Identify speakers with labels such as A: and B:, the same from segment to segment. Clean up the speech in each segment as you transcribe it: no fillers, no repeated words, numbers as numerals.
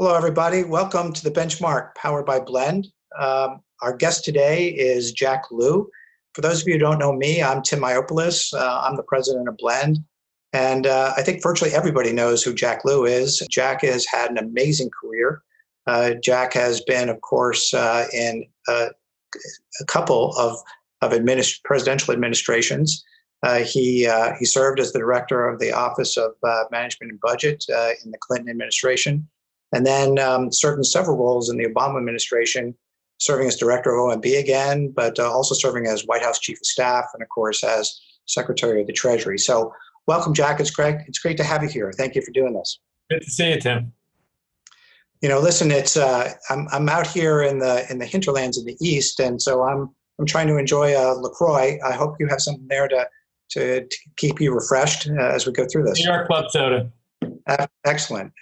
A: Hello, everybody. Welcome to the Benchmark, powered by Blend. Our guest today is Jack Lew. For those of you who don't know me, I'm Tim Mayopoulos. I'm the president of Blend. And I think virtually everybody knows who Jack Lew is. Jack has had an amazing career. Jack has been, of course, in a couple of presidential administrations. He served as the director of the Office of Management and Budget in the Clinton administration, and then served in several roles in the Obama administration, serving as director of OMB again, but also serving as White House Chief of Staff and, of course, as Secretary of the Treasury. So welcome, Jack. It's great to have you here. Thank you for doing this.
B: Good to see you, Tim.
A: You know, listen, it's I'm out here in the hinterlands in the East, and so I'm trying to enjoy LaCroix. I hope you have something there to keep you refreshed as we go through this.
B: New York Club Soda.
A: Excellent.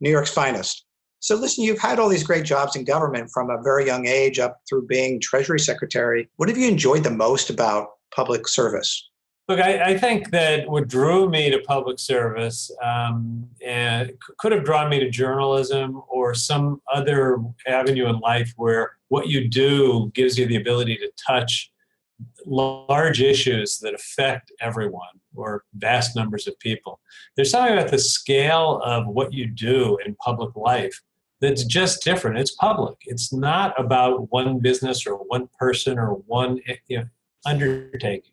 A: New York's finest. So listen, you've had all these great jobs in government from a very young age up through being Treasury Secretary. What have you enjoyed the most about public service?
B: Look, I think that what drew me to public service and could have drawn me to journalism or some other avenue in life where what you do gives you the ability to touch large issues that affect everyone or vast numbers of people. There's something about the scale of what you do in public life that's just different. It's public. It's not about one business or one person or one undertaking.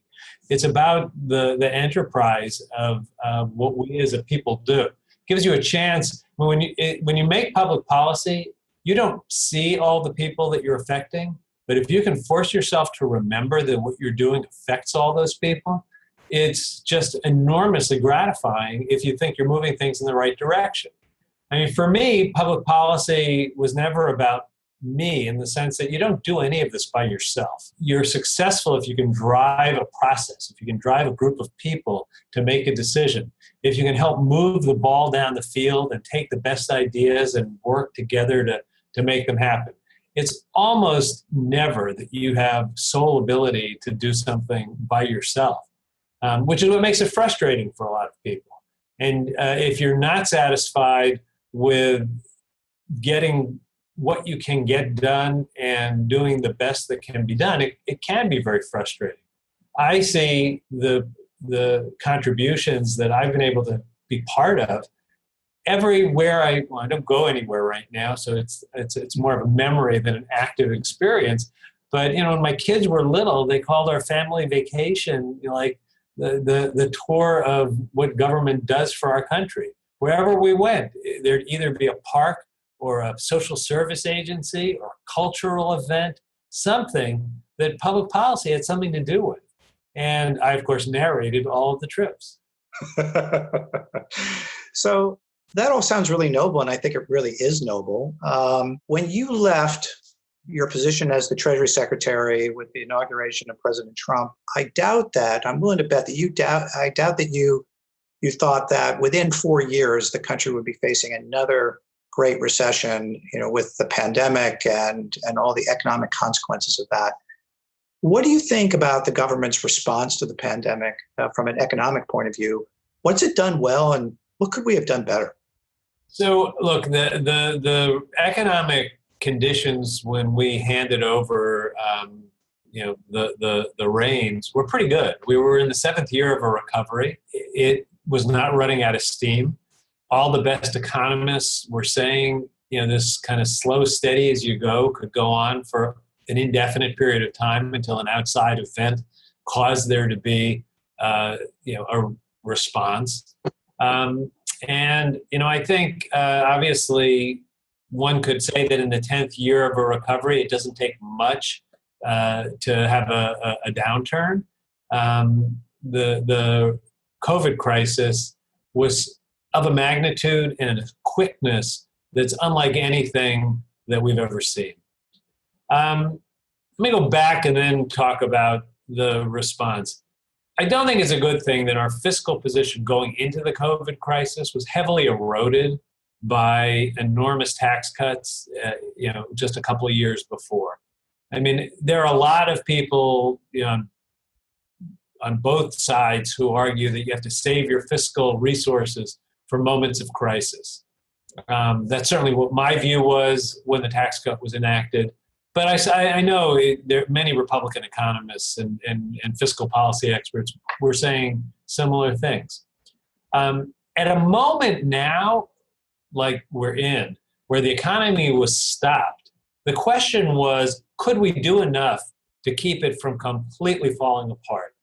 B: It's about the enterprise of what we as a people do. It gives you a chance. When you make public policy, you don't see all the people that you're affecting. But if you can force yourself to remember that what you're doing affects all those people, it's just enormously gratifying if you think you're moving things in the right direction. I mean, for me, public policy was never about me in the sense that you don't do any of this by yourself. You're successful if you can drive a process, if you can drive a group of people to make a decision, if you can help move the ball down the field and take the best ideas and work together to make them happen. It's almost never that you have sole ability to do something by yourself, which is what makes it frustrating for a lot of people. And if you're not satisfied with getting what you can get done and doing the best that can be done, it can be very frustrating. I see the contributions that I've been able to be part of everywhere. I don't go anywhere right now, so it's more of a memory than an active experience. But when my kids were little, they called our family vacation like the tour of what government does for our country. Wherever we went, there'd either be a park or a social service agency or a cultural event, something that public policy had something to do with. And I, of course, narrated all of the trips.
A: So that all sounds really noble, and I think it really is noble. When you left your position as the Treasury Secretary with the inauguration of President Trump, I'm willing to bet that I doubt that you thought that within 4 years, the country would be facing another great recession, with the pandemic and all the economic consequences of that. What do you think about the government's response to the pandemic from an economic point of view? What's it done well, and what could we have done better?
B: So, look, the economic conditions when we handed over, the reins were pretty good. We were in the 7th year of a recovery. It was not running out of steam. All the best economists were saying, this kind of slow, steady as you go could go on for an indefinite period of time until an outside event caused there to be, a response. I think obviously one could say that in the 10th year of a recovery, it doesn't take much to have a downturn. The COVID crisis was of a magnitude and a quickness that's unlike anything that we've ever seen. Let me go back and then talk about the response. I don't think it's a good thing that our fiscal position going into the COVID crisis was heavily eroded by enormous tax cuts, just a couple of years before. I mean, there are a lot of people, on both sides who argue that you have to save your fiscal resources for moments of crisis. That's certainly what my view was when the tax cut was enacted. But I know there many Republican economists and fiscal policy experts were saying similar things. At a moment now, like we're in, where the economy was stopped, the question was, could we do enough to keep it from completely falling apart?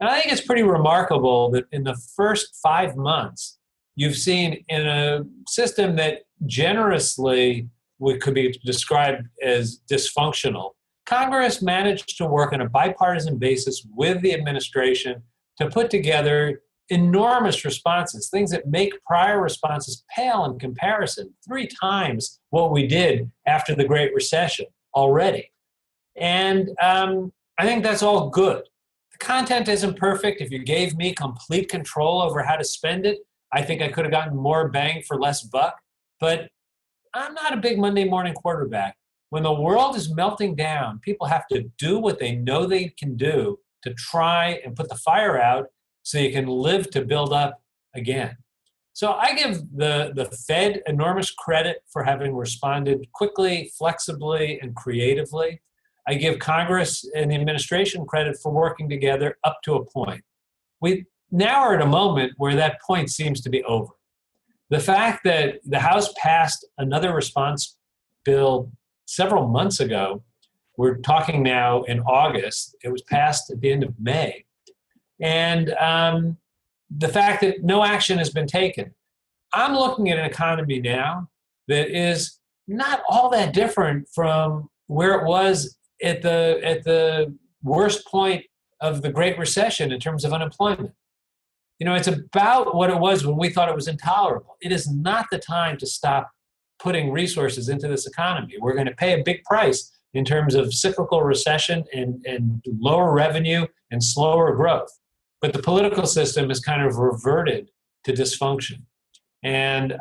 B: And I think it's pretty remarkable that in the first 5 months, you've seen in a system that generously could be described as dysfunctional, Congress managed to work on a bipartisan basis with the administration to put together enormous responses, things that make prior responses pale in comparison, 3 times what we did after the Great Recession already. And I think that's all good. The content isn't perfect. If you gave me complete control over how to spend it, I think I could have gotten more bang for less buck. But I'm not a big Monday morning quarterback. When the world is melting down, people have to do what they know they can do to try and put the fire out so you can live to build up again. So I give the Fed enormous credit for having responded quickly, flexibly, and creatively. I give Congress and the administration credit for working together up to a point. We now are at a moment where that point seems to be over. The fact that the House passed another response bill several months ago, we're talking now in August, it was passed at the end of May, and the fact that no action has been taken. I'm looking at an economy now that is not all that different from where it was at the worst point of the Great Recession in terms of unemployment. You know, it's about what it was when we thought it was intolerable. It is not the time to stop putting resources into this economy. We're going to pay a big price in terms of cyclical recession and lower revenue and slower growth. But the political system has kind of reverted to dysfunction. And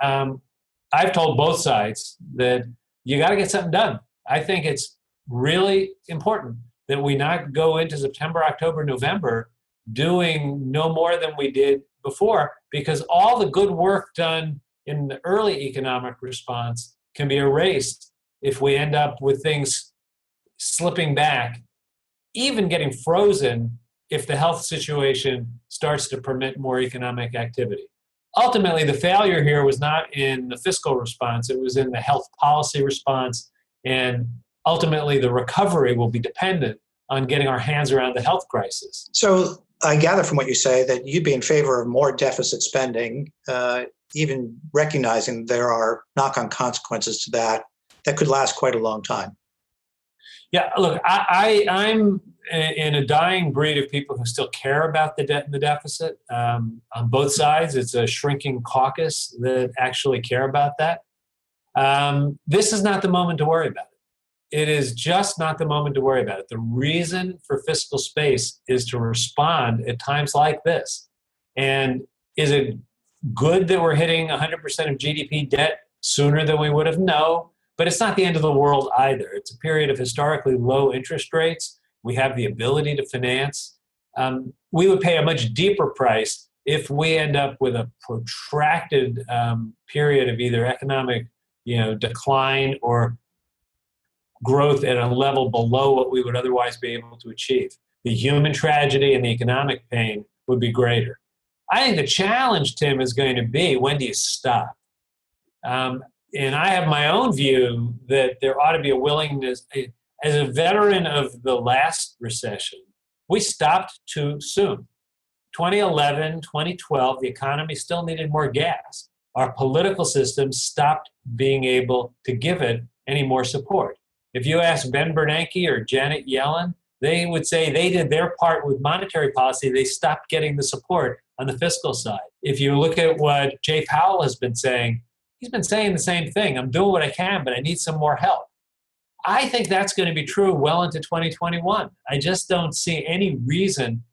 B: I've told both sides that you got to get something done. I think it's really important that we not go into September, October, November doing no more than we did before, because all the good work done in the early economic response can be erased if we end up with things slipping back, even getting frozen if the health situation starts to permit more economic activity. Ultimately, the failure here was not in the fiscal response, it was in the health policy response, and ultimately the recovery will be dependent on getting our hands around the health crisis.
A: So I gather from what you say that you'd be in favor of more deficit spending, even recognizing there are knock-on consequences to that could last quite a long time.
B: Yeah, look, I'm in a dying breed of people who still care about the debt and the deficit. On both sides, it's a shrinking caucus that actually care about that. This is not the moment to worry about it. It is just not the moment to worry about it. The reason for fiscal space is to respond at times like this. And is it good that we're hitting 100% of GDP debt sooner than we would have? No, but it's not the end of the world either. It's a period of historically low interest rates. We have the ability to finance. We would pay a much deeper price if we end up with a protracted period of either economic, decline or growth at a level below what we would otherwise be able to achieve. The human tragedy and the economic pain would be greater. I think the challenge, Tim, is going to be, when do you stop? And I have my own view that there ought to be a willingness. As a veteran of the last recession, we stopped too soon. 2011, 2012, the economy still needed more gas. Our political system stopped being able to give it any more support. If you ask Ben Bernanke or Janet Yellen, they would say they did their part with monetary policy. They stopped getting the support on the fiscal side. If you look at what Jay Powell has been saying, he's been saying the same thing. I'm doing what I can, but I need some more help. I think that's going to be true well into 2021. I just don't see any reason.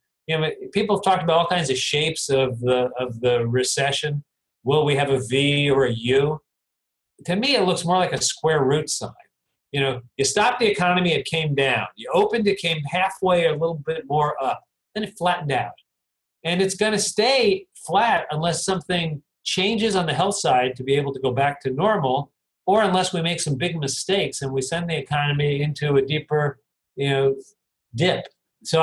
B: People have talked about all kinds of shapes of the recession. Will we have a V or a U? To me, it looks more like a square root sign. You stopped the economy, it came down. You opened, it came halfway, a little bit more up. Then it flattened out. And it's going to stay flat unless something changes on the health side to be able to go back to normal, or unless we make some big mistakes and we send the economy into a deeper, dip. So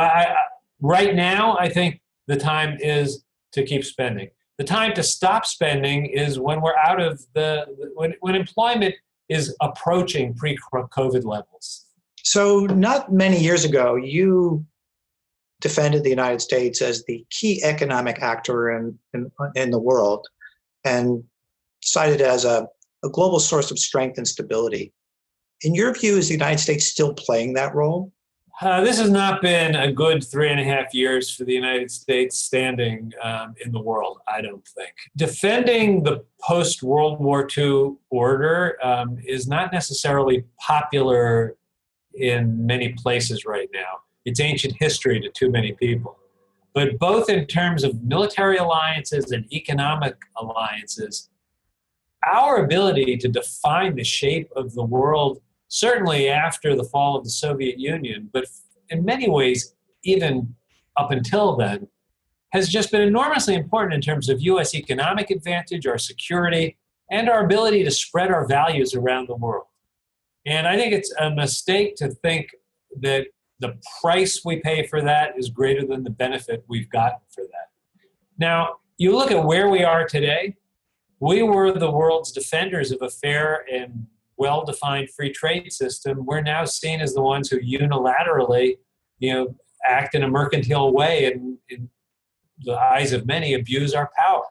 B: right now, I think the time is to keep spending. The time to stop spending is when we're out of when employment is approaching pre-COVID levels.
A: So not many years ago, you defended the United States as the key economic actor in the world and cited as a global source of strength and stability. In your view, is the United States still playing that role?
B: This has not been a good 3.5 years for the United States standing in the world, I don't think. Defending the post-World War II order is not necessarily popular in many places right now. It's ancient history to too many people. But both in terms of military alliances and economic alliances, our ability to define the shape of the world, certainly after the fall of the Soviet Union, but in many ways, even up until then, has just been enormously important in terms of U.S. economic advantage, our security, and our ability to spread our values around the world. And I think it's a mistake to think that the price we pay for that is greater than the benefit we've gotten for that. Now, you look at where we are today, we were the world's defenders of a fair and well-defined free trade system. We're now seen as the ones who unilaterally, act in a mercantile way and in the eyes of many abuse our power.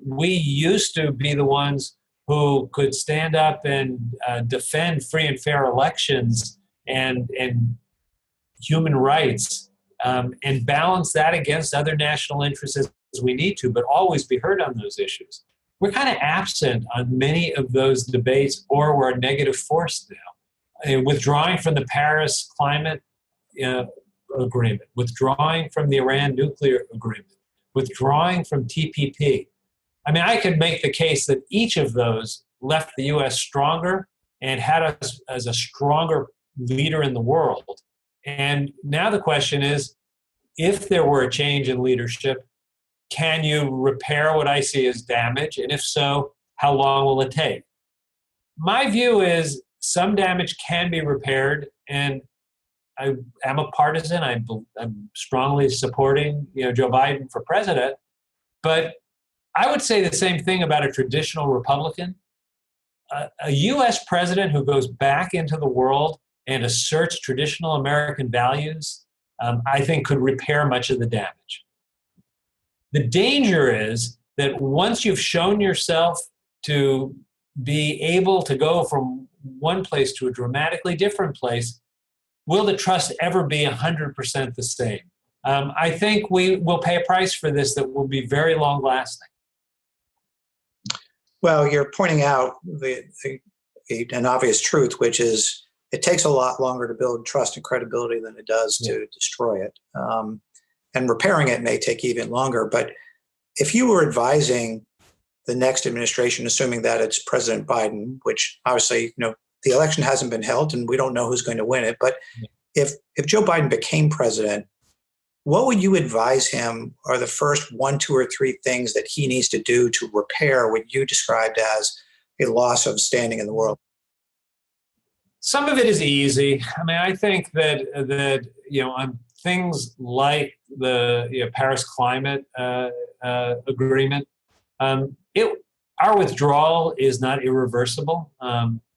B: We used to be the ones who could stand up and defend free and fair elections and human rights and balance that against other national interests as we need to, but always be heard on those issues. We're kind of absent on many of those debates, or we're a negative force now. Withdrawing from the Paris climate agreement, withdrawing from the Iran nuclear agreement, withdrawing from TPP. I mean, I could make the case that each of those left the U.S. stronger and had us as a stronger leader in the world. And now the question is, if there were a change in leadership, can you repair what I see as damage? And if so, how long will it take? My view is some damage can be repaired, and I am a partisan. I'm strongly supporting Joe Biden for president, but I would say the same thing about a traditional Republican. A U.S. president who goes back into the world and asserts traditional American values, I think could repair much of the damage. The danger is that once you've shown yourself to be able to go from one place to a dramatically different place, will the trust ever be 100% the same? I think we will pay a price for this that will be very long lasting.
A: Well, you're pointing out an obvious truth, which is it takes a lot longer to build trust and credibility than it does to destroy it. And repairing it may take even longer. But if you were advising the next administration, assuming that it's President Biden, which obviously, the election hasn't been held and we don't know who's going to win it. But if Joe Biden became president, what would you advise him are the first 1, 2, or 3 things that he needs to do to repair what you described as a loss of standing in the world?
B: Some of it is easy. I mean, I think that on things like the Paris climate agreement, our withdrawal is not irreversible.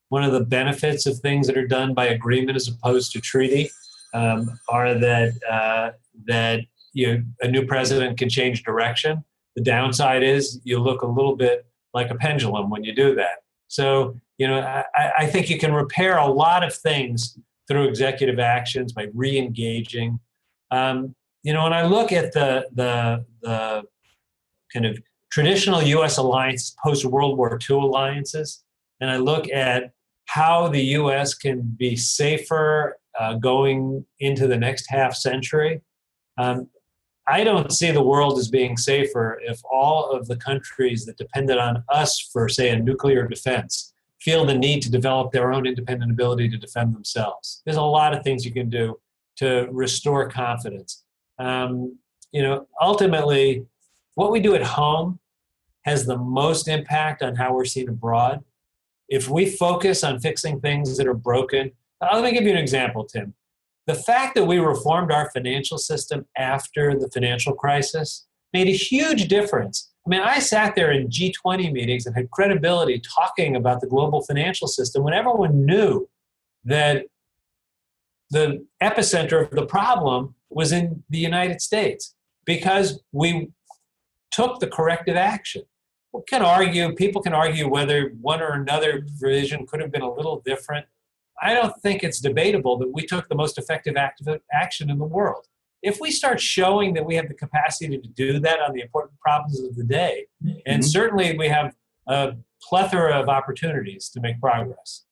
B: One of the benefits of things that are done by agreement as opposed to treaty are that a new president can change direction. The downside is you look a little bit like a pendulum when you do that. So, I think you can repair a lot of things through executive actions by re-engaging. When I look at the kind of traditional U.S. alliances, post-World War II alliances, and I look at how the U.S. can be safer going into the next half century, I don't see the world as being safer if all of the countries that depended on us for, say, a nuclear defense feel the need to develop their own independent ability to defend themselves. There's a lot of things you can do to restore confidence. Ultimately, what we do at home has the most impact on how we're seen abroad. If we focus on fixing things that are broken, let me give you an example, Tim. The fact that we reformed our financial system after the financial crisis made a huge difference. I mean, I sat there in G20 meetings and had credibility talking about the global financial system when everyone knew that the epicenter of the problem was in the United States because we took the corrective action. People can argue whether one or another provision could have been a little different. I don't think it's debatable that we took the most effective action in the world. If we start showing that we have the capacity to do that on the important problems of the day, and certainly we have a plethora of opportunities to make progress.